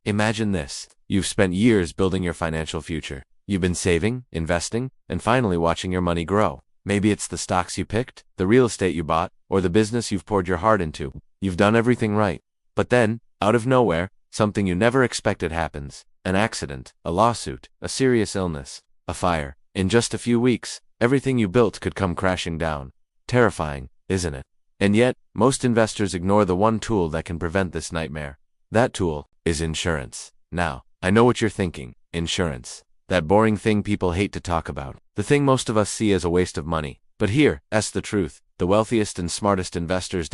Imagine this. You've spent years building your financial future. You've been saving, investing, and finally watching your money grow. Maybe it's the stocks you picked, the real estate you bought, or the business you've poured your heart into. You've done everything right. But then, out of nowhere, something you never expected happens. An accident, a lawsuit, a serious illness, a fire. In just a few weeks, everything you built could come crashing down. Terrifying, isn't it? And yet, most investors ignore the one tool that can prevent this nightmare. That tool is insurance. Now, I know what you're thinking. Insurance. That boring thing people hate to talk about. The thing most of us see as a waste of money. But here's the truth. The wealthiest and smartest investors,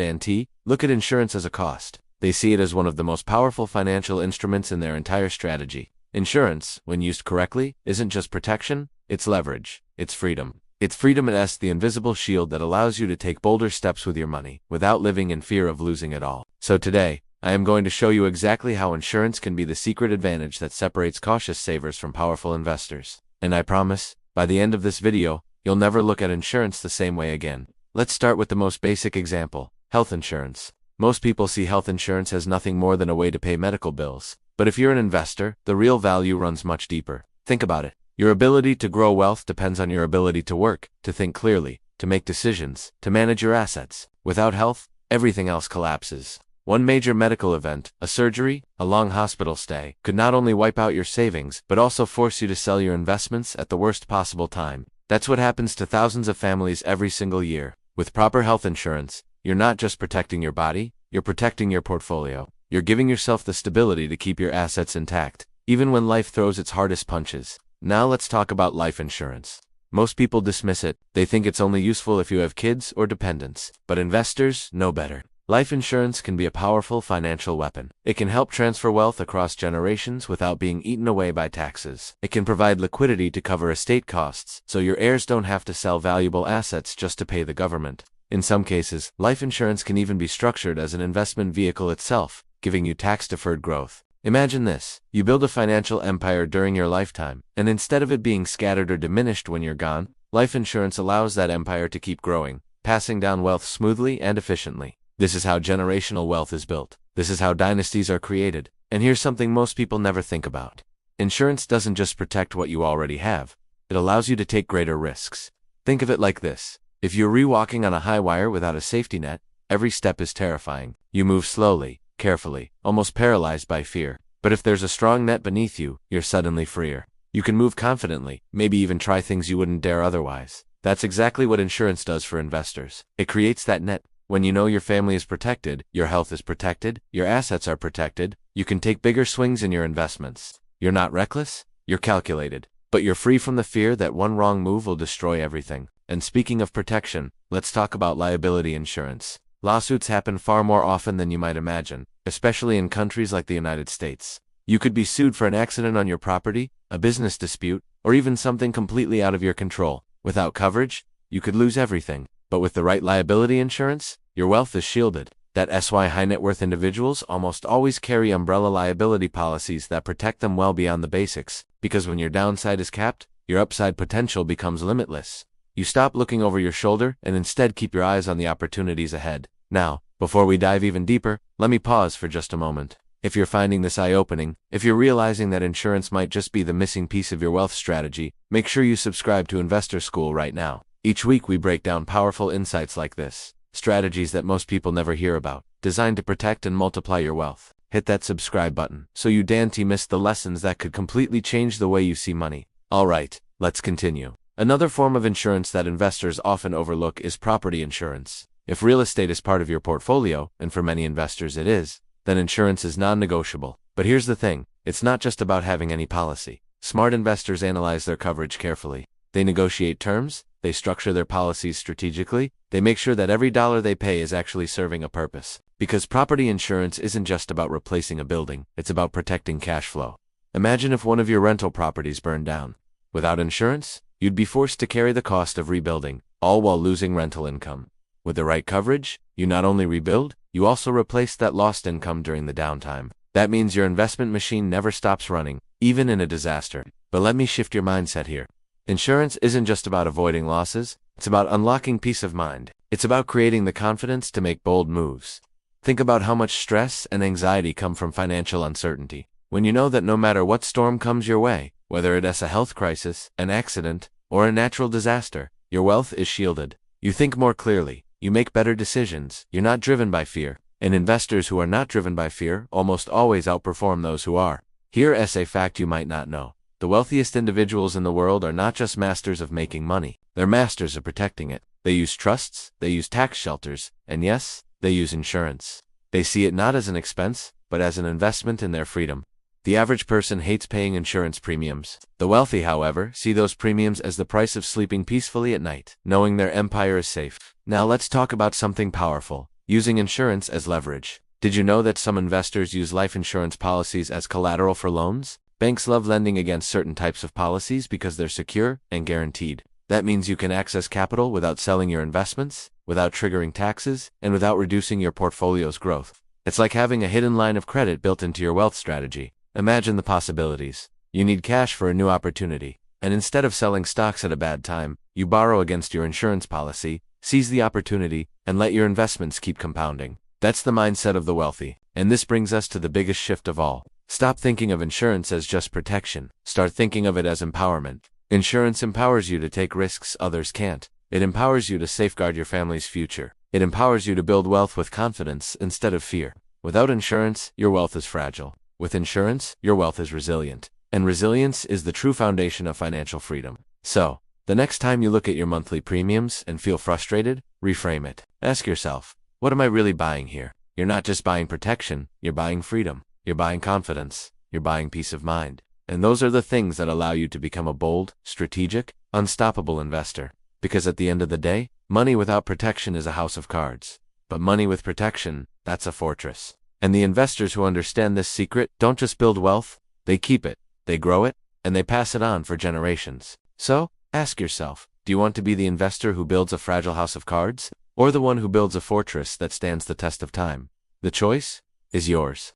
look at insurance as a cost. They see it as one of the most powerful financial instruments in their entire strategy. Insurance, when used correctly, isn't just protection, it's leverage. It's freedom. It's freedom the invisible shield that allows you to take bolder steps with your money, without living in fear of losing it all. So today, I am going to show you exactly how insurance can be the secret advantage that separates cautious savers from powerful investors. And I promise, by the end of this video, you'll never look at insurance the same way again. Let's start with the most basic example, health insurance. Most people see health insurance as nothing more than a way to pay medical bills. But if you're an investor, the real value runs much deeper. Think about it. Your ability to grow wealth depends on your ability to work, to think clearly, to make decisions, to manage your assets. Without health, everything else collapses. One major medical event, a surgery, a long hospital stay, could not only wipe out your savings, but also force you to sell your investments at the worst possible time. That's what happens to thousands of families every single year. With proper health insurance, you're not just protecting your body, you're protecting your portfolio. You're giving yourself the stability to keep your assets intact, even when life throws its hardest punches. Now let's talk about life insurance. Most people dismiss it. They think it's only useful if you have kids or dependents. But investors know better. Life insurance can be a powerful financial weapon. It can help transfer wealth across generations without being eaten away by taxes. It can provide liquidity to cover estate costs, so your heirs don't have to sell valuable assets just to pay the government. In some cases, life insurance can even be structured as an investment vehicle itself, giving you tax-deferred growth. Imagine this. You build a financial empire during your lifetime, and instead of it being scattered or diminished when you're gone, life insurance allows that empire to keep growing, passing down wealth smoothly and efficiently. This is how generational wealth is built. This is how dynasties are created. And here's something most people never think about. Insurance doesn't just protect what you already have. It allows you to take greater risks. Think of it like this. If you're walking on a high wire without a safety net, every step is terrifying. You move slowly, carefully, almost paralyzed by fear. But if there's a strong net beneath you, you're suddenly freer. You can move confidently, maybe even try things you wouldn't dare otherwise. That's exactly what insurance does for investors. It creates that net. When you know your family is protected, your health is protected, your assets are protected, you can take bigger swings in your investments. You're not reckless, you're calculated. But you're free from the fear that one wrong move will destroy everything. And speaking of protection, let's talk about liability insurance. Lawsuits happen far more often than you might imagine, especially in countries like the United States. You could be sued for an accident on your property, a business dispute, or even something completely out of your control. Without coverage, you could lose everything. But with the right liability insurance, your wealth is shielded. That's why high net worth individuals almost always carry umbrella liability policies that protect them well beyond the basics, because when your downside is capped, your upside potential becomes limitless. You stop looking over your shoulder and instead keep your eyes on the opportunities ahead. Now, before we dive even deeper, let me pause for just a moment. If you're finding this eye-opening, if you're realizing that insurance might just be the missing piece of your wealth strategy, make sure you subscribe to Investor School right now. Each week we break down powerful insights like this, strategies that most people never hear about, designed to protect and multiply your wealth. Hit that subscribe button so you don't miss the lessons that could completely change the way you see money. Alright, let's continue. Another form of insurance that investors often overlook is property insurance. If real estate is part of your portfolio, and for many investors it is, then insurance is non-negotiable. But here's the thing, it's not just about having any policy. Smart investors analyze their coverage carefully. They negotiate terms, they structure their policies strategically, they make sure that every dollar they pay is actually serving a purpose. Because property insurance isn't just about replacing a building, it's about protecting cash flow. Imagine if one of your rental properties burned down. Without insurance, you'd be forced to carry the cost of rebuilding, all while losing rental income. With the right coverage, you not only rebuild, you also replace that lost income during the downtime. That means your investment machine never stops running, even in a disaster. But let me shift your mindset here. Insurance isn't just about avoiding losses, it's about unlocking peace of mind. It's about creating the confidence to make bold moves. Think about how much stress and anxiety come from financial uncertainty. When you know that no matter what storm comes your way, whether it's a health crisis, an accident, or a natural disaster, your wealth is shielded. You think more clearly, you make better decisions, you're not driven by fear, and investors who are not driven by fear almost always outperform those who are. Here's a fact you might not know. The wealthiest individuals in the world are not just masters of making money, they're masters of protecting it. They use trusts, they use tax shelters, and yes, they use insurance. They see it not as an expense, but as an investment in their freedom. The average person hates paying insurance premiums. The wealthy, however, see those premiums as the price of sleeping peacefully at night, knowing their empire is safe. Now let's talk about something powerful, using insurance as leverage. Did you know that some investors use life insurance policies as collateral for loans? Banks love lending against certain types of policies because they're secure and guaranteed. That means you can access capital without selling your investments, without triggering taxes, and without reducing your portfolio's growth. It's like having a hidden line of credit built into your wealth strategy. Imagine the possibilities. You need cash for a new opportunity, and instead of selling stocks at a bad time, you borrow against your insurance policy, seize the opportunity, and let your investments keep compounding. That's the mindset of the wealthy, and this brings us to the biggest shift of all. Stop thinking of insurance as just protection. Start thinking of it as empowerment. Insurance empowers you to take risks others can't. It empowers you to safeguard your family's future. It empowers you to build wealth with confidence instead of fear. Without insurance, your wealth is fragile. With insurance, your wealth is resilient. And resilience is the true foundation of financial freedom. So, the next time you look at your monthly premiums and feel frustrated, reframe it. Ask yourself, what am I really buying here? You're not just buying protection, you're buying freedom. You're buying confidence. You're buying peace of mind. And those are the things that allow you to become a bold, strategic, unstoppable investor. Because at the end of the day, money without protection is a house of cards. But money with protection, that's a fortress. And the investors who understand this secret don't just build wealth, they keep it, they grow it, and they pass it on for generations. So, ask yourself, do you want to be the investor who builds a fragile house of cards, or the one who builds a fortress that stands the test of time? The choice is yours.